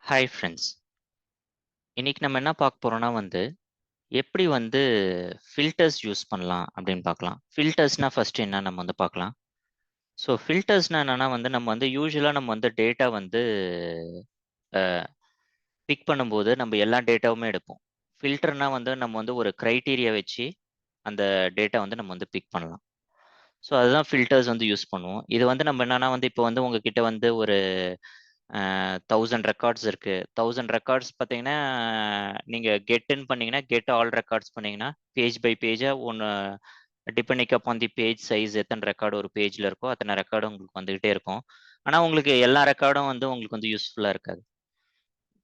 Hi friends. இன்னைக்கு நம்ம என்ன பார்க்க போறோம்னா எப்படி ஃபில்டர்ஸ் யூஸ் பண்ணலாம் அப்படின்னு பார்க்கலாம். ஃபில்டர்ஸ்னா ஃபர்ஸ்ட் என்ன நம்ம பார்க்கலாம். ஸோ ஃபில்டர்ஸ்னா என்னன்னா நம்ம யூசுவலா நம்ம டேட்டா பிக் பண்ணும்போது நம்ம எல்லா டேட்டாவுமே எடுப்போம். ஃபில்டர்னா நம்ம ஒரு கிரைட்டீரியா வச்சு அந்த டேட்டா நம்ம பிக் பண்ணலாம். ஸோ அதுதான் ஃபில்டர்ஸ் யூஸ் பண்ணுவோம். இது நம்ம என்னன்னா இப்போ உங்ககிட்ட ஒரு 1000 ரெக்கார்ட்ஸ் இருக்கு. 1000 ரெக்கார்ட்ஸ் பார்த்தீங்கன்னா, நீங்க கெட்ன்னு பண்ணீங்கன்னா, கெட் ஆல் ரெக்கார்ட்ஸ் பண்ணீங்கன்னா, பேஜ் பை பேஜா ஒண்ணு டிபெண்டிங் அப்பான் தி பேஜ் சைஸ் எத்தன ரெக்கார்டு ஒரு பேஜ்ல இருக்கோ, அத்தன ரெக்கார்டும் உங்களுக்கு வந்துகிட்டே இருக்கும். ஆனா, உங்களுக்கு எல்லா ரெக்கார்டும் உங்களுக்கு யூஸ்ஃபுல்லா இருக்காது.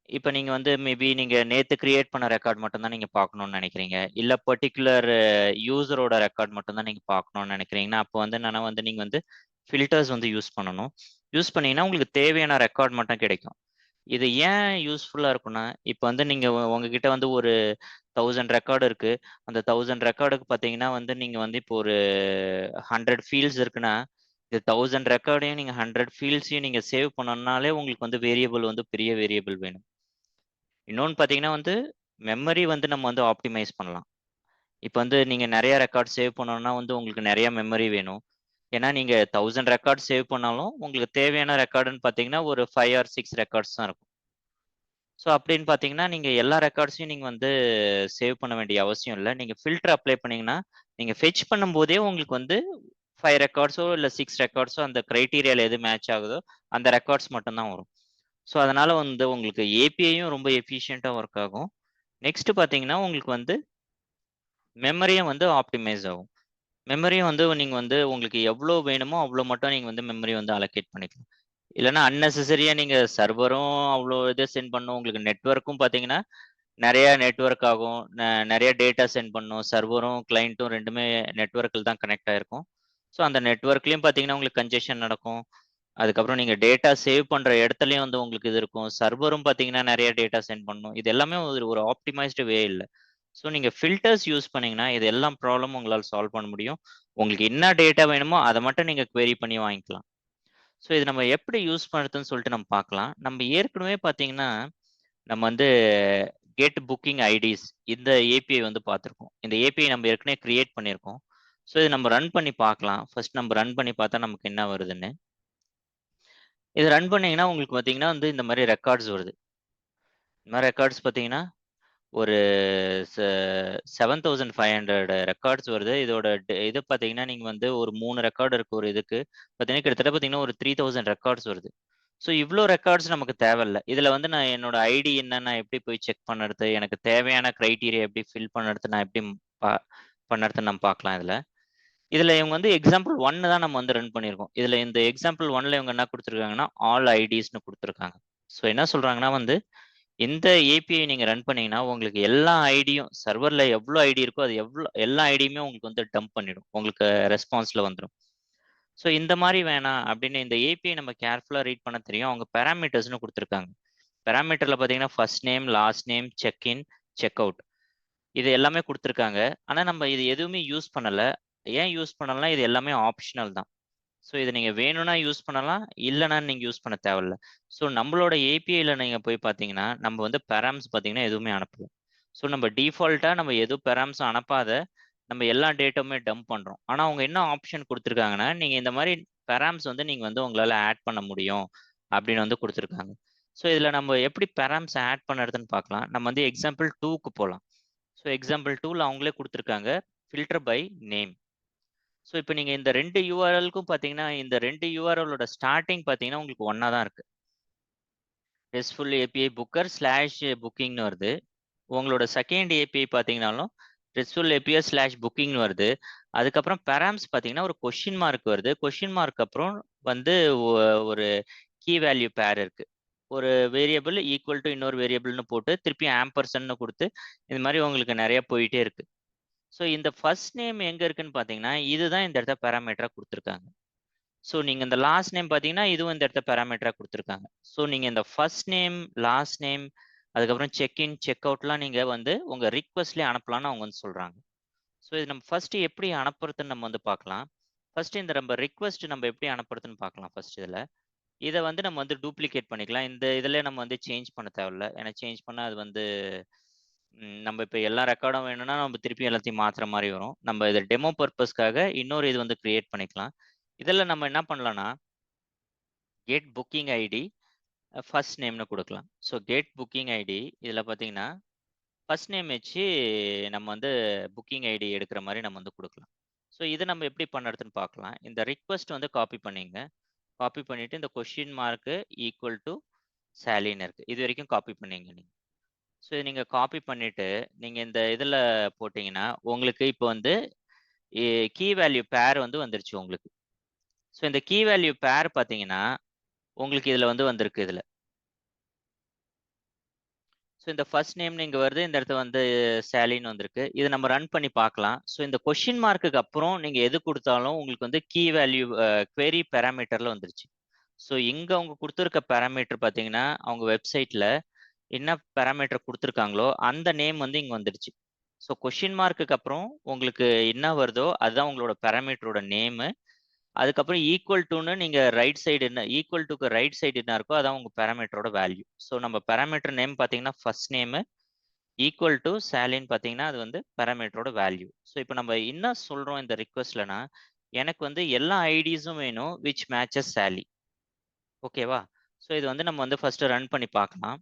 இப்ப நீங்க மேபி நீங்க நேத்து கிரியேட் பண்ண ரெக்கார்ட் மட்டும் தான் நீங்க பார்க்கணும்னு நெனைக்கிறீங்க. இல்ல பர்ட்டிகுலர் யூசரோட ரெக்கார்ட் மட்டும் தான் நீங்க பார்க்கணும்னு நெனைக்கிறீங்கன்னா, அப்போ என்னன்னா நீங்க ஃபில்டர்ஸ் யூஸ் பண்ணணும். யூஸ் பண்ணீங்கன்னா, உங்களுக்கு தேவையான ரெக்கார்ட் மட்டும் கிடைக்கும். இது ஏன் யூஸ்ஃபுல்லா இருக்கும்னா, இப்ப நீங்க உங்ககிட்ட ஒரு 1000 ரெக்கார்ட் இருக்கு. அந்த 1000 ரெக்கார்டுக்கு பார்த்தீங்கன்னா நீங்க இப்போ ஒரு 100 ஃபீல்ட்ஸ் இருக்குன்னா, இந்த 1000 ரெக்கார்டையும் நீங்க 100 ஃபீல்ட்ஸையும் நீங்க சேவ் பண்ணணும்னாலே உங்களுக்கு வேரியபிள் பெரிய வேரியபிள் வேணும். இன்னொன்னு பார்த்தீங்கன்னா மெமரி நம்ம ஆப்டிமைஸ் பண்ணலாம். இப்ப நீங்க நெறைய ரெக்கார்ட் சேவ் பண்ணணும்னா உங்களுக்கு நெறைய மெமரி வேணும். ஏன்னா நீங்க 1000 ரெக்கார்ட் சேவ் பண்ணாலும், உங்களுக்கு தேவையான ரெக்கார்டுன்னு பார்த்தீங்கன்னா, ஒரு 5 ஆர் 6 ரெக்கார்ட்ஸ் தான் இருக்கும். ஸோ அப்படின்னு பார்த்தீங்கன்னா, நீங்க எல்லா ரெக்கார்ட்ஸையும் நீங்க சேவ் பண்ண வேண்டிய அவசியம் இல்ல. நீங்க ஃபில்டர் அப்ளை பண்ணீங்கன்னா, நீங்க ஃபெட்ச் பண்ணும்போதே உங்களுக்கு 5 ரெக்கார்ட்ஸோ இல்ல 6 ரெக்கார்ட்ஸோ அந்த கிரைட்டீரியால எது மேட்ச் ஆகுதோ, அந்த ரெக்கார்ட்ஸ் மட்டும் தான் வரும். ஸோ அதனால உங்களுக்கு ஏபிஐயும் ரொம்ப எஃபிஷியன்ட்டா ஒர்க் ஆகும். நெக்ஸ்ட் பார்த்தீங்கன்னா, உங்களுக்கு மெமரியும் ஆப்டிமைஸ் ஆகும். மெமரியும் நீங்க உங்களுக்கு எவ்வளோ வேணுமோ, அவ்வளோ மட்டும் நீங்க மெமரி அலோகேட் பண்ணிக்கலாம். இல்லன்னா அன்னெசெசரியா நீங்க சர்வரும் அவ்ளோ இத சென்ட் பண்ணணும். உங்களுக்கு நெட்வொர்க்கும் பார்த்தீங்கன்னா, நெறைய நெட்வொர்க் ஆகும். நெறைய டேட்டா சென்ட் பண்ணணும். சர்வரும், கிளையன்ட்டும் 2மே நெட்வொர்க்ல தான் கனெக்ட் ஆயிருக்கும். ஸோ அந்த நெட்வொர்க்லயும் பார்த்தீங்கன்னா, உங்களுக்கு கன்ஜெஷன் நடக்கும். அதுக்கப்புறம் நீங்க டேட்டா சேவ் பண்ற இடத்துலயும் உங்களுக்கு இது இருக்கும். சர்வரும் பார்த்தீங்கன்னா, நெறைய டேட்டா சென்ட் பண்ணணும். இது எல்லாமே ஒரு ஒரு ஆப்டிமைஸ்டு வே இல்ல. ஸோ நீங்க ஃபில்டர்ஸ் யூஸ் பண்ணீங்கன்னா, இது எல்லாம் ப்ராப்ளமும் உங்களால சால்வ் பண்ண முடியும். உங்களுக்கு என்ன டேட்டா வேணுமோ, அத மட்டும் நீங்க குவெரி பண்ணி வாங்கிக்கலாம். ஸோ இது நம்ம எப்படி யூஸ் பண்ணுறதுன்னு சொல்லிட்டு நம்ம பார்க்கலாம். நம்ம ஏற்கனவே பார்த்தீங்கன்னா, நம்ம கெட் புக்கிங் ஐடிஸ் இந்த ஏபிஐ பார்த்துருக்கோம். இந்த ஏபிஐ நம்ம ஏற்கனவே கிரியேட் பண்ணியிருக்கோம். ஸோ இத நம்ம ரன் பண்ணி பார்க்கலாம். ஃபர்ஸ்ட் நம்ம ரன் பண்ணி பார்த்தா நமக்கு என்ன வருதுன்னு. இது ரன் பண்ணீங்கன்னா, உங்களுக்கு பார்த்தீங்கன்னா இந்த மாரி ரெக்கார்ட்ஸ் வருது. இந்த மாரி ரெக்கார்ட்ஸ் பார்த்தீங்கன்னா, ஒரு செ 7500 ரெக்கார்ட்ஸ் வருது. இதோட இது பார்த்தீங்கன்னா, நீங்க ஒரு 3 ரெக்கார்ட் இருக்கு ஒரு இதுக்கு. பார்த்தீங்கன்னா, கிட்டத்தட்ட பார்த்தீங்கன்னா, ஒரு 3000 ரெக்கார்ட்ஸ் வருது. ஸோ இவ்ளோ ரெக்கார்ட்ஸ் நமக்கு தேவையில்ல. இதுல நான் என்னோட ஐடி என்ன, நான் எப்படி போய் செக் பண்ணுறது, எனக்கு தேவையான கிரைட்டீரியா எப்படி ஃபில் பண்ணுறது, நான் எப்படி ப பண்ணுறதுன்னு நம்ம பார்க்கலாம் இதுல. இதுல இவங்க எக்ஸாம்பிள் 1 தான் நம்ம ரன் பண்ணியிருக்கோம். இதுல இந்த எக்ஸாம்பிள் 1ல இவங்க என்ன குடுத்துருக்காங்கன்னா, ஆல் ஐடிஸ்ன்னு குடுத்துருக்காங்க. ஸோ என்ன சொல்றாங்கன்னா இந்த ஏபிஐ நீங்க ரன் பண்ணீங்கன்னா, உங்களுக்கு எல்லா ஐடியும் சர்வர்ல எவ்ளோ ஐடி இருக்கோ, அது எல்லா ஐடியுமே உங்களுக்கு டம்ப் பண்ணிடும். உங்களுக்கு ரெஸ்பான்ஸ்ல வந்துரும். ஸோ இந்த மாரி வேணாம் அப்படின்னு இந்த ஏபிஐ நம்ம கேர்ஃபுல்லா ரீட் பண்ண தெரியும். அவங்க பாராமீட்டர்ஸ்ன்னு குடுத்துருக்காங்க. பாராமீட்டர்ல பார்த்தீங்கன்னா, first name, last name, check in, check out. இது எல்லாமே குடுத்துருக்காங்க. ஆனா நம்ம இது எதுவுமே யூஸ் பண்ணல. ஏன் யூஸ் பண்ணலன்னா, இது எல்லாமே ஆப்ஷனல் தான். ஸோ இத நீங்க வேணும்னா யூஸ் பண்ணலாம். இல்லன்னா நீங்க யூஸ் பண்ண தேவையில்ல. ஸோ நம்மளோட ஏபிஐல நீங்க போய் பார்த்தீங்கன்னா, நம்ம பாராம்ஸ் பார்த்தீங்கன்னா எதுவுமே அனுப்பல. ஸோ நம்ம டிஃபால்ட்டா நம்ம எதுவும் பாராம்ஸும் அனுப்பாத, நம்ம எல்லா டேட்டாவுமே டம்ப் பண்றோம். ஆனா அவங்க என்ன ஆப்ஷன் குடுத்துருக்காங்கன்னா, நீங்க இந்த மாரி பாராம்ஸ் நீங்க உங்களால ஆட் பண்ண முடியும் அப்படின்னு குடுத்துருக்காங்க. ஸோ இதுல நம்ம எப்படி பாராம்ஸ் ஆட் பண்ணுறதுன்னு பார்க்கலாம். நம்ம எக்ஸாம்பிள் 2க்கு போலாம். ஸோ எக்ஸாம்பிள் 2ல அவங்களே குடுத்துருக்காங்க. Filter by name. ஸோ இப்போ நீங்க இந்த 2 யூஆர்எல்க்கும் பார்த்தீங்கன்னா, இந்த 2 யூஆர்எல்லோட ஸ்டார்ட்டிங் பார்த்தீங்கன்னா, உங்களுக்கு ஒண்ணா தான் இருக்கு. ரெஸ்ட்ஃபுல் ஏபிஐ புக்கர் ஸ்லாஷ் புக்கிங்னு வருது. உங்களோட செகண்ட் ஏபிஐ பார்த்தீங்கனாலும், ரெஸ்ட்ஃபுல் ஏபிஐ ஸ்லாஷ் புக்கிங்னு வருது. அதுக்கப்புறம் பாராம்ஸ் பார்த்தீங்கன்னா, ஒரு கொஸ்டின் மார்க் வருது. கொஸ்டின் மார்க் அப்புறம் வந்து ஒரு கீ வேல்யூ பேர் இருக்கு. ஒரு வேரியபிள் ஈக்குவல் டு இன்னொரு வேரியபிள்னு போட்டு, திருப்பி ஆம்பர்சன்னு குடுத்து, இந்த மாரி உங்களுக்கு நெறைய போயிட்டே இருக்கு. ஸோ இந்த ஃபர்ஸ்ட் நேம் எங்க இருக்குன்னு பார்த்தீங்கன்னா, இதுதான் இந்த இடத்துல பாராமீட்டரா குடுத்துருக்காங்க. ஸோ நீங்க இந்த லாஸ்ட் நேம் பார்த்தீங்கன்னா, இதுவும் இந்த இடத்துல பாராமீட்டரா குடுத்துருக்காங்க. ஸோ நீங்க இந்த ஃபர்ஸ்ட் நேம், லாஸ்ட் நேம், அதுக்கப்புறம் செக் இன், செக் அவுட்லாம் நீங்க உங்க ரிக்வெஸ்ட்லயே அனுப்பலாம்னு அவங்க சொல்றாங்க. ஸோ இது நம்ம ஃபர்ஸ்ட் எப்படி அனுப்புறதுன்னு நம்ம பார்க்கலாம். ஃபர்ஸ்ட் இந்த நம்ம ரிக்வெஸ்ட் நம்ம எப்படி அனுப்புறதுன்னு பார்க்கலாம் ஃபர்ஸ்ட் இதுல. இத வந்து நம்ம வந்து டூப்ளிகேட் பண்ணிக்கலாம். இந்த இதில நம்ம வந்து சேஞ்ச் பண்ண தேவையில்ல. ஏன்னா சேஞ்ச் பண்ணா அது வந்து நம்ம இப்ப எல்லா ரெக்கார்டும் வேணும்னா, நம்ம திருப்பி எல்லாத்தையும் மாத்துற மாரி வரும். நம்ம இத டெமோ பர்ப்பஸ்க்காக இன்னொரு இது வந்து கிரியேட் பண்ணிக்கலாம். இதில நம்ம என்ன பண்ணலாம்னா, கெட் புக்கிங் ஐடி ஃபர்ஸ்ட் நேம்னு குடுக்கலாம். ஸோ கெட் புக்கிங் ஐடி இதில பார்த்தீங்கன்னா, ஃபர்ஸ்ட் நேம் வச்சு நம்ம வந்து புக்கிங் ஐடி எடுக்கிற மாரி நம்ம வந்து குடுக்கலாம். ஸோ இத நம்ம எப்படி பண்ணுறதுன்னு பார்க்கலாம். இந்த ரிக்வெஸ்ட் வந்து காப்பி பண்ணிக்கங்க. காப்பி பண்ணிட்டு இந்த கொஸ்டின் மார்க் ஈக்குவல் டூ சாலின்னு இருக்கு. இதுவரைக்கும் காப்பி பண்ணீங்க நீங்க. ஸோ நீங்க காப்பி பண்ணிட்டு, நீங்க இந்த இதில போட்டீங்கன்னா, உங்களுக்கு இப்போ வந்து எ கீ வேல்யூ பேர் வந்து வந்துருச்சு உங்களுக்கு. ஸோ இந்த கீ வேல்யூ பேர் பார்த்தீங்கன்னா, உங்களுக்கு இதில வந்து வந்திருக்கு இதுல. ஸோ இந்த ஃபர்ஸ்ட் நேம்னு இங்க வருது. இந்த இடத்துல வந்து சாலின்னு வந்திருக்கு. இத நம்ம ரன் பண்ணி பார்க்கலாம். ஸோ இந்த கொஸ்டின் மார்க்குக்கு அப்புறம் நீங்க எது குடுத்தாலும் உங்களுக்கு வந்து கீ வேல்யூ குவெரி பாராமீட்டர்ல வந்துருச்சு. ஸோ இங்க அவங்க குடுத்திருக்க பாராமீட்டர் பார்த்தீங்கன்னா, அவங்க வெப்சைட்ல என்ன பாராமீட்டர் குடுத்துருக்காங்களோ, அந்த நேம் வந்து இங்க வந்துடுச்சு. ஸோ கொஸ்டின் மார்க்குக்கு அப்புறம் உங்களுக்கு என்ன வருதோ, அதுதான் உங்களோட பாராமீட்டரோட நேமு. அதுக்கப்புறம் ஈக்குவல் டூன்னு நீங்க ரைட் சைடு என்ன ஈக்குவல் டூக்கு ரைட் சைடு என்ன இருக்கோ, அதான் உங்க பாராமீட்டரோட வேல்யூ. ஸோ நம்ம பாராமீட்டர் நேம் பார்த்தீங்கன்னா, ஃபர்ஸ்ட் நேமு ஈக்குவல் டூ சாலின்னு பார்த்தீங்கன்னா, அது வந்து பாராமீட்டரோட வேல்யூ. ஸோ இப்போ நம்ம என்ன சொல்றோம் இந்த ரிக்வெஸ்ட்லனா, எனக்கு வந்து எல்லா ஐடிஸும் வேணும் விச் மேட்சஸ் சாலி. ஓகேவா? ஸோ இது வந்து நம்ம வந்து ஃபர்ஸ்ட் ரன் பண்ணி பார்க்கலாம்.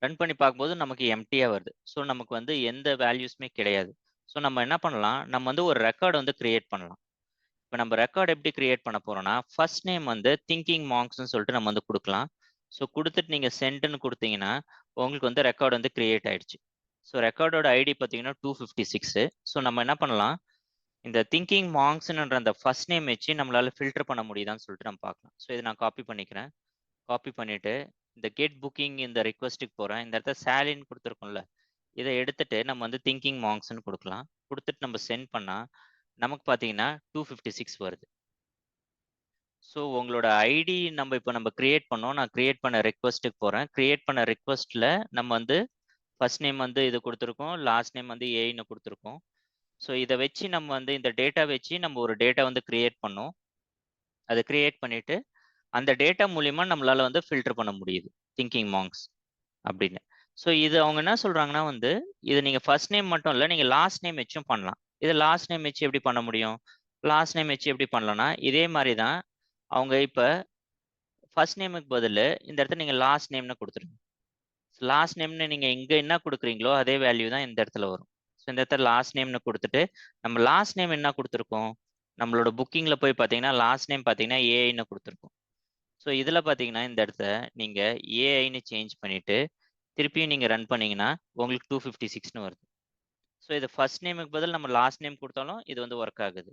ரன் பண்ணி பார்க்கும்போது நமக்கு எம்ப்டியா வருது. ஸோ நமக்கு வந்து எந்த வேல்யூஸுமே கிடையாது. ஸோ நம்ம என்ன பண்ணலாம், நம்ம வந்து ஒரு ரெக்கார்ட் வந்து கிரியேட் பண்ணலாம். இப்ப நம்ம ரெக்கார்ட் எப்படி கிரியேட் பண்ண போறோம்னா, ஃபர்ஸ்ட் நேம் வந்து திங்கிங் மாங்க்ஸ்ன்னு சொல்லிட்டு நம்ம வந்து குடுக்கலாம். ஸோ குடுத்துட்டு நீங்க சென்ட்ன்னு குடுத்தீங்கன்னா, உங்களுக்கு வந்து ரெக்கார்ட் வந்து கிரியேட் ஆயிடுச்சு. ஸோ ரெக்கார்டோட ஐடி பார்த்தீங்கன்னா 256. ஸோ நம்ம என்ன பண்ணலாம், இந்த திங்கிங் மாங்க்ஸ்ன்ற அந்த ஃபர்ஸ்ட் நேம் வச்சு நம்மளால ஃபில்டர் பண்ண முடியுதான்னு சொல்லிட்டு நம்ம பார்க்கலாம். ஸோ இத நான் காப்பி பண்ணிக்கிறேன். காப்பி பண்ணிட்டு, இந்த கெட் புக்கிங் இந்த ரிக்வெஸ்ட்க்கு போறேன். இந்த இடத்துல சாலின்னு குடுத்துருக்கோம்ல, இத எடுத்துட்டு நம்ம வந்து திங்கிங் மாங்க்ஸ்ன்னு குடுக்கலாம். குடுத்துட்டு நம்ம சென்ட் பண்ணா, நமக்கு பார்த்தீங்கன்னா 256 வருது. ஸோ உங்களோட ஐடி நம்ம கிரியேட் பண்ணோம். நான் கிரியேட் பண்ண ரிக்வெஸ்ட்க்கு போறேன். கிரியேட் பண்ண ரிக்வெஸ்ட்ல நம்ம வந்து ஃபர்ஸ்ட் நேம் வந்து இது குடுத்துருக்கோம். லாஸ்ட் நேம் வந்து ஏன்னு குடுத்துருக்கோம். ஸோ இத வச்சு நம்ம வந்து இந்த டேட்டா வச்சு நம்ம ஒரு டேட்டா வந்து கிரியேட் பண்ணோம். அத கிரியேட் பண்ணிட்டு, அந்த டேட்டா மூலியமா நம்மளால வந்து ஃபில்டர் பண்ண முடியுது. திங்கிங் மாங்க்ஸ் அப்படின்னு. ஸோ இது அவங்க என்ன சொல்றாங்கன்னா வந்து, இத நீங்க ஃபர்ஸ்ட் நேம் மட்டும் இல்ல, நீங்க லாஸ்ட் நேம் வச்சும் பண்ணலாம். இத லாஸ்ட் நேம் வச்சு எப்படி பண்ண முடியும்? லாஸ்ட் நேம் வச்சு எப்படி பண்ணலாம்னா, இதே மாரி தான் அவங்க இப்ப ஃபர்ஸ்ட் நேமுக்கு பதிலு இந்த இடத்துல நீங்க லாஸ்ட் நேம்னு குடுத்துருங்க. லாஸ்ட் நேம்னு நீங்க இங்க என்ன குடுக்குறீங்களோ, அதே வேல்யூ தான் இந்த இடத்துல வரும். ஸோ இந்த இடத்துல லாஸ்ட் நேம்னு குடுத்துட்டு, நம்ம லாஸ்ட் நேம் என்ன குடுத்துருக்கோம்? நம்மளோட புக்கிங்ல போய் பார்த்தீங்கன்னா, லாஸ்ட் நேம் பார்த்தீங்கன்னா, ஏஐன்னு குடுத்துருக்கோம். ஸோ இதுல பார்த்தீங்கன்னா, இந்த இடத்துல நீங்க ஏஐன்னு சேஞ்ச் பண்ணிட்டு, திருப்பியும் நீங்க ரன் பண்ணீங்கன்னா, உங்களுக்கு 256ன்னு வருது. ஸோ இது ஃபர்ஸ்ட் நேமுக்கு பதில் நம்ம லாஸ்ட் நேம் குடுத்தாலும், இது வந்து வொர்க் ஆகுது.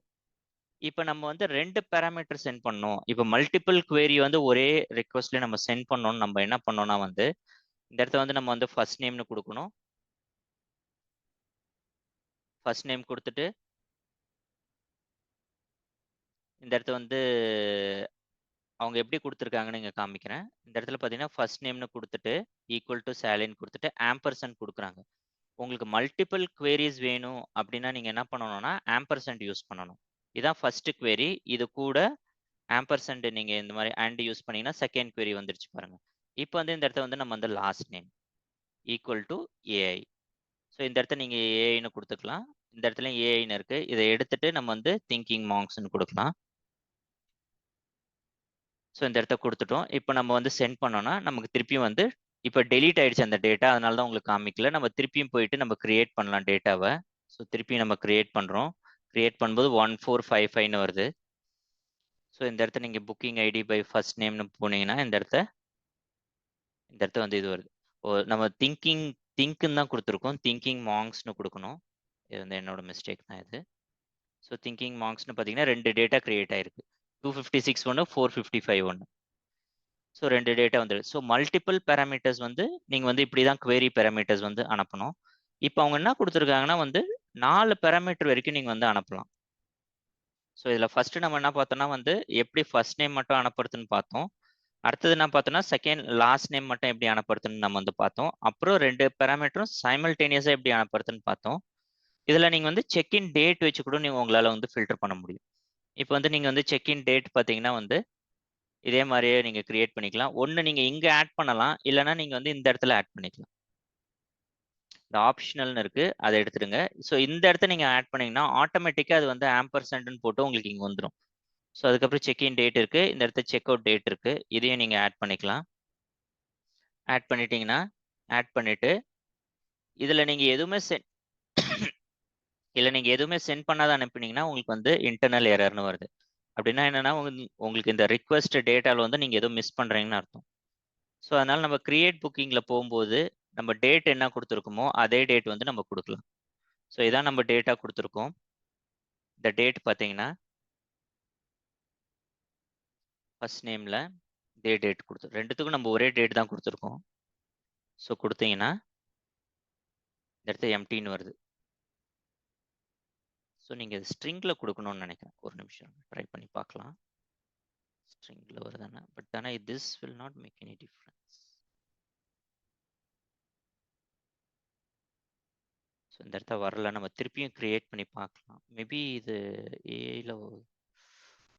இப்ப நம்ம வந்து 2 பாராமீட்டர் சென்ட் பண்ணோம். இப்ப மல்டிபிள் குவேரி வந்து ஒரே ரிக்வெஸ்ட்ல நம்ம சென்ட் பண்ணோம்னு நம்ம என்ன பண்ணோம்னா வந்து, இந்த இடத்துல வந்து நம்ம வந்து ஃபர்ஸ்ட் நேம்னு குடுக்கணும். ஃபர்ஸ்ட் நேம் குடுத்துட்டு, இந்த இடத்துல வந்து அவங்க எப்படி குடுத்துருக்காங்கன்னு இங்க காமிக்கிறேன். இந்த இடத்துல பார்த்தீங்கன்னா, ஃபர்ஸ்ட் நேம்னு குடுத்துட்டு, ஈக்குவல் டூ சாலின்னு குடுத்துட்டு, ஆம்பர்சண்ட் குடுக்குறாங்க. உங்களுக்கு மல்டிபிள் குவேரீஸ் வேணும் அப்படின்னா, நீங்க என்ன பண்ணணும்னா, ஆம்பர்சண்ட் யூஸ் பண்ணணும். இதான் ஃபர்ஸ்ட் குவேரி. இது கூட ஆம்பர்சண்ட் நீங்க இந்த மாரி அண்ட் யூஸ் பண்ணீங்கன்னா, செகண்ட் குவேரி வந்துருச்சு பாருங்க. இப்ப வந்து இந்த இடத்துல வந்து நம்ம வந்து last name equal to AI. So இந்த இடத்துல நீங்க ஏஐன்னு குடுத்துக்கலாம். இந்த இடத்துலயும் ஏஐன்னு இருக்கு. இத எடுத்துட்டு நம்ம வந்து திங்கிங் மாங்க்ஸ்ன்னு குடுக்கலாம். ஸோ இந்த இடத்த குடுத்துட்டோம். இப்ப நம்ம வந்து சென்ட் பண்ணோம்னா, நமக்கு திருப்பியும் வந்து இப்ப டெலீட் ஆயிடுச்சு அந்த டேட்டா. அதனால தான் உங்களுக்கு காமிக்கல. நம்ம திருப்பியும் போயிட்டு நம்ம கிரியேட் பண்ணலாம் டேட்டாவ. ஸோ திருப்பியும் நம்ம கிரியேட் பண்றோம். கிரியேட் பண்ணும்போது 1455ன்னு வருது. ஸோ இந்த இடத்துல நீங்க புக்கிங் ஐடி பை ஃபர்ஸ்ட் நேம்னு போனீங்கன்னா, இந்த இடத்துல வந்து இது வருது. நம்ம திங்க்ன்னு தான் குடுத்துருக்கோம். திங்கிங் மாங்க்ஸ்ன்னு குடுக்கணும். இது வந்து என்னோட மிஸ்டேக் தான் இது. ஸோ திங்கிங் மார்க்ஸ்னு பார்த்தீங்கன்னா 2 டேட்டா கிரியேட் ஆயிருக்கு. 256 ஒண்ணு, 455 ஒண்ணு. ஸோ 2 டேட்டா வந்துருக்கு. ஸோ மல்டிபிள் பாராமீட்டர்ஸ் வந்து நீங்க வந்து இப்படி தான் குவேரி பாராமீட்டர்ஸ் வந்து அனுப்பணும். இப்போ அவங்க என்ன குடுத்துருக்காங்கன்னா வந்து 4 பாராமீட்டர் வரைக்கும் நீங்க வந்து அனுப்பலாம். ஸோ இதில ஃபர்ஸ்ட் நம்ம என்ன பார்த்தோம்னா வந்து எப்படி ஃபர்ஸ்ட் நேம் மட்டும் அனுப்புறதுன்னு பார்த்தோம். அடுத்தது என்ன பார்த்தோம்னா, லாஸ்ட் நேம் மட்டும் எப்படி அனுப்புறதுன்னு நம்ம வந்து பார்த்தோம். அப்புறம் 2 பாராமீட்டரும் சைமல்டேனியஸா எப்படி அனுப்புறதுன்னு பார்த்தோம். இதில நீங்க வந்து செக் இன் டேட் வச்சு கூட நீங்க உங்களால வந்து ஃபில்டர் பண்ண முடியும். இப்ப வந்து நீங்க வந்து செக் இன் டேட் பார்த்தீங்கன்னா வந்து, இதே மாதிரியே நீங்க கிரியேட் பண்ணிக்கலாம். ஒண்ணு நீங்க இங்க ஆட் பண்ணலாம். இல்லன்னா நீங்க வந்து இந்த இடத்துல ஆட் பண்ணிக்கலாம். இந்த ஆப்ஷனல்னு இருக்கு. அத எடுத்துடுங்க. ஸோ இந்த இடத்த நீங்க ஆட் பண்ணீங்கன்னா, ஆட்டோமேட்டிக்கா அது வந்து ஆம்பர்சாண்ட்ன்னு போட்டு உங்களுக்கு இங்க வந்துரும். ஸோ அதுக்கப்புறம் செக் இன் டேட் இருக்கு. இந்த இடத்துல செக் அவுட் டேட் இருக்கு. இதையும் நீங்க ஆட் பண்ணிக்கலாம். ஆட் பண்ணிட்டீங்கன்னா, ஆட் பண்ணிட்டு, இதுல நீங்க எதுவுமே நீங்க எதுவுமே சென்ட் பண்ணாத அனுப்புனீங்கன்னா, உங்களுக்கு வந்து இன்டர்னல் எரர்ன்னு வருது. அப்படின்னா என்னன்னா, உங்களுக்கு இந்த ரிக்வெஸ்ட் டேட்டால வந்து நீங்க ஏதோ மிஸ் பண்றீங்கன்னு அர்த்தம். ஸோ அதனால நம்ம கிரியேட் புக்கிங்ல போம்போது, நம்ம டேட் என்ன குடுத்துருக்கோமோ, அதே டேட் வந்து நம்ம குடுக்கலாம். ஸோ இதான் நம்ம டேட்டா குடுத்துருக்கோம். இந்த டேட் பார்த்தீங்கன்னா, ஃபர்ஸ்ட் நேம்ல இதே டேட் குடுத்து 2த்துக்கும் நம்ம ஒரே டேட் தான் குடுத்துருக்கோம். ஸோ குடுத்தீங்கன்னா, இந்த இடத்துல எம்ப்டின்னு வருது. ஸோ நீங்க ஸ்ட்ரிங்ல குடுக்கணும்னு நெனைக்கிறேன். ஒரு நிமிஷம் ட்ரை பண்ணி பார்க்கலாம். ஸ்ட்ரிங்ல வருதானா? பட் ஆனா this will not make any difference. So இந்த இடத்துல வரல. நம்ம திருப்பியும் கிரியேட் பண்ணி பார்க்கலாம். மேபி இது ஏஐல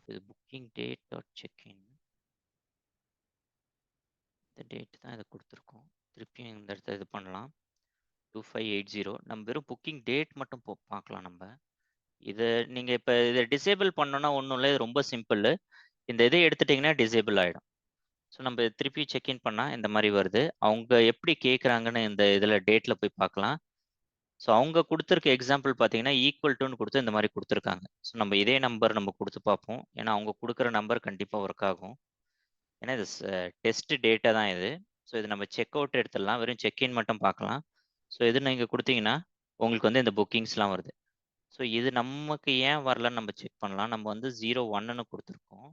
இது புக்கிங் டேட் டாட் செக்இன். இந்த டேட் தான் இதை கொடுத்துருக்கோம். திருப்பியும் இந்த இடத்த இது பண்ணலாம். 2580 நம்ம வெறும் புக்கிங் டேட் மட்டும் பார்க்கலாம். நம்ம இதை நீங்க இப்போ இதை டிசேபிள் பண்ணோம்னா ஒன்றும் இல்லை. இது ரொம்ப சிம்பிள். இந்த இதை எடுத்துட்டீங்கன்னா டிசேபிள் ஆகிடும். ஸோ நம்ம திருப்பி செக்இன் பண்ணால் இந்த மாதிரி வருது. அவங்க எப்படி கேட்குறாங்கன்னு இந்த இதில் டேட்டில் போய் பார்க்கலாம். ஸோ அவங்க கொடுத்துருக்க எக்ஸாம்பிள் பார்த்தீங்கன்னா ஈக்குவல் டுன்னு கொடுத்து இந்த மாதிரி கொடுத்துருக்காங்க. ஸோ நம்ம இதே நம்பர் நம்ம கொடுத்து பார்ப்போம். ஏன்னா அவங்க கொடுக்குற நம்பர் கண்டிப்பாக ஒர்க் ஆகும். ஏன்னா இது டெஸ்ட் டேட்டா தான் இது. ஸோ இது நம்ம செக் அவுட் எடுத்துடலாம். வெறும் செக்இன் மட்டும் பார்க்கலாம். ஸோ இது நீங்கள் கொடுத்தீங்கன்னா உங்களுக்கு வந்து இந்த புக்கிங்ஸ்லாம் வருது. ஸோ இது நமக்கு ஏன் வரலன்னு நம்ம செக் பண்ணலாம். நம்ம வந்து 01ன்னு கொடுத்துருக்கோம்.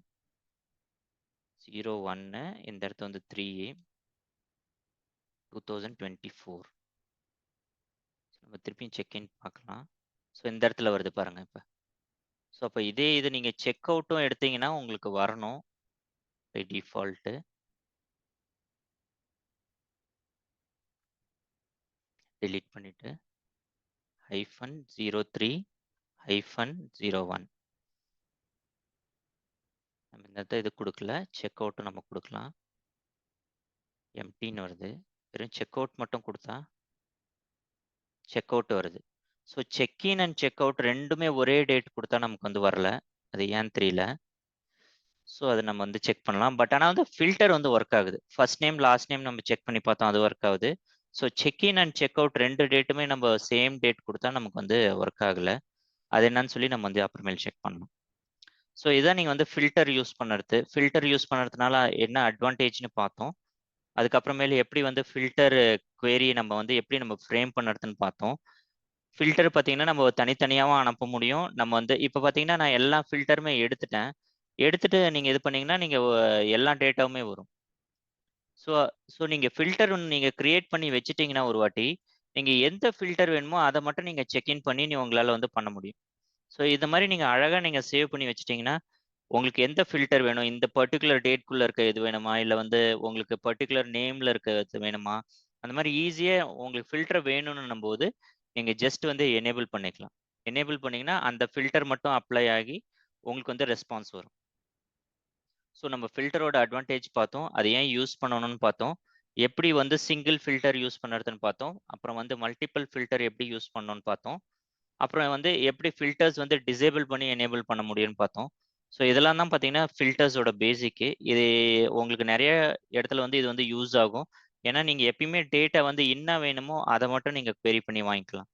01 இந்த இடத்துல வந்து 3 2024. நம்ம திருப்பியும் செக்இன் பார்க்கலாம். ஸோ இந்த இடத்துல வருது பாருங்க இப்போ. ஸோ அப்போ இதே இது நீங்கள் செக் அவுட்டும் எடுத்தீங்கன்னா உங்களுக்கு வரணும் பை டிஃபால்ட்டு. delete பண்ணிட்டு -03-01 நம்ம இந்த இடத்த இது கொடுக்கல. செக் அவுட்டும் நம்ம கொடுக்கலாம். எம்டின்னு வருது. வெறும் செக் அவுட் மட்டும் கொடுத்தா செக் அவுட் வருது. So check in and check out ரெண்டுமே ஒரே டேட் கொடுத்தா நமக்கு வந்து வரல. அது ஏன்னு தெரியல. ஸோ அதை நம்ம வந்து செக் பண்ணலாம். பட் ஆனால் வந்து ஃபில்டர் வந்து ஒர்க் ஆகுது. ஃபர்ஸ்ட் நேம் லாஸ்ட் நேம் நம்ம செக் பண்ணி பார்த்தோம், அது ஒர்க் ஆகுது. So check in and check out ரெண்டு டேட்டுமே நம்ம சேம் டேட் கொடுத்தா நமக்கு வந்து ஒர்க் ஆகலை. அது என்னன்னு சொல்லி நம்ம வந்து அப்புறமேல் செக் பண்ணணும். ஸோ இதான் நீங்கள் வந்து ஃபில்டர் யூஸ் பண்ணுறது. ஃபில்டர் யூஸ் பண்ணுறதுனால என்ன அட்வான்டேஜ்னு பார்த்தோம். அதுக்கப்புறமேல எப்படி வந்து ஃபில்டர் குவேரி நம்ம வந்து எப்படி நம்ம ஃப்ரேம் பண்ணுறதுன்னு பார்த்தோம். ஃபில்டர் பார்த்தீங்கன்னா நம்ம தனித்தனியாகவும் அனுப்ப முடியும். நம்ம வந்து இப்போ பார்த்தீங்கன்னா நான் எல்லா ஃபில்டருமே எடுத்துட்டேன். எடுத்துட்டு நீங்கள் இது பண்ணீங்கன்னா நீங்கள் எல்லா டேட்டாவுமே வரும். ஸோ ஸோ நீங்கள் ஃபில்டர் நீங்கள் கிரியேட் பண்ணி வச்சுட்டீங்கன்னா ஒரு வாட்டி நீங்கள் எந்த ஃபில்டர் வேணுமோ அதை மட்டும் நீங்கள் செக்இன் பண்ணி உங்களால் வந்து பண்ண முடியும். ஸோ இந்த மாதிரி நீங்கள் அழகாக நீங்கள் சேவ் பண்ணி வச்சுட்டிங்கன்னா உங்களுக்கு எந்த ஃபில்டர் வேணும், இந்த பர்டிகுலர் டேட்குள்ளே இருக்க இது வேணுமா, இல்லை வந்து உங்களுக்கு பர்டிகுலர் நேமில் இருக்கிறது வேணுமா, அந்த மாதிரி ஈஸியாக உங்களுக்கு ஃபில்டர் வேணும்னும் போது நீங்கள் ஜஸ்ட் வந்து எனேபிள் பண்ணிக்கலாம். எனேபிள் பண்ணிங்கன்னா அந்த ஃபில்டர் மட்டும் அப்ளை ஆகி உங்களுக்கு வந்து ரெஸ்பான்ஸ் வரும். ஸோ நம்ம ஃபில்டரோட அட்வான்டேஜ் பார்த்தோம். அது ஏன் யூஸ் பண்ணணும்னு பார்த்தோம். எப்படி வந்து சிங்கிள் ஃபில்டர் யூஸ் பண்ணுறதுன்னு பார்த்தோம். அப்புறம் வந்து மல்டிபிள் ஃபில்டர் எப்படி யூஸ் பண்ணணும்னு பார்த்தோம். அப்புறம் வந்து எப்படி ஃபில்டர்ஸ் வந்து டிசேபிள் பண்ணி எனேபிள் பண்ண முடியும்னு பார்த்தோம். ஸோ இதெல்லாம் தான் பார்த்தீங்கன்னா ஃபில்டர்ஸோட பேசிக்கு. இது உங்களுக்கு நிறைய இடத்துல வந்து இது வந்து யூஸ் ஆகும். ஏன்னா நீங்கள் எப்பயுமே டேட்டா வந்து என்ன வேணுமோ அதை மட்டும் நீங்கள் query பண்ணி வாங்கிக்கலாம்.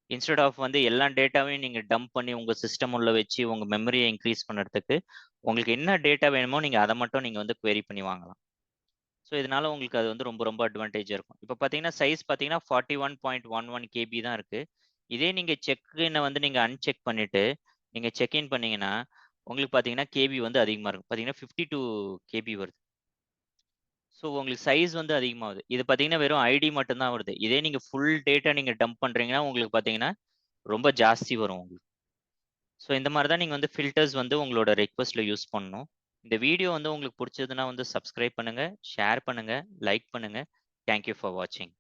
இன்ஸ்டெட் ஆஃப் வந்து எல்லா டேட்டாவையும் நீங்கள் டம்ப் பண்ணி உங்கள் சிஸ்டம் உள்ள வச்சு உங்கள் மெமரியை இன்க்ரீஸ் பண்ணுறதுக்கு உங்களுக்கு என்ன டேட்டா வேணுமோ நீங்கள் அதை மட்டும் நீங்கள் வந்து query பண்ணி வாங்கலாம். ஸோ இதனால உங்களுக்கு அது வந்து ரொம்ப ரொம்ப அட்வான்டேஜாக இருக்கும். இப்போ பார்த்தீங்கன்னா சைஸ் பார்த்தீங்கன்னா 41.11 KB தான் இருக்குது. இதே நீங்கள் செக்இனை வந்து நீங்கள் அன்செக் பண்ணிவிட்டு நீங்கள் செக்இன் பண்ணீங்கன்னா உங்களுக்கு பார்த்தீங்கன்னா கேபி வந்து அதிகமாக இருக்கும். பார்த்தீங்கன்னா 52 KB வருது. ஸோ உங்களுக்கு சைஸ் வந்து அதிகமாகுது. இது பார்த்தீங்கன்னா வெறும் ஐடி மட்டும்தான் வருது. இதே நீங்கள் ஃபுல் டேட்டா நீங்கள் டம்ப் பண்ணுறீங்கன்னா உங்களுக்கு பார்த்தீங்கன்னா ரொம்ப ஜாஸ்தி வரும் உங்களுக்கு. ஸோ இந்த மாதிரி தான் நீங்கள் வந்து ஃபில்டர்ஸ் வந்து உங்களோட ரெக்வஸ்ட்டில் யூஸ் பண்ணணும். இந்த வீடியோ வந்து உங்களுக்கு பிடிச்சதுன்னா வந்து சப்ஸ்கிரைப் பண்ணுங்கள், ஷேர் பண்ணுங்கள், லைக் பண்ணுங்கள். தேங்க்யூ ஃபார் வாட்சிங்.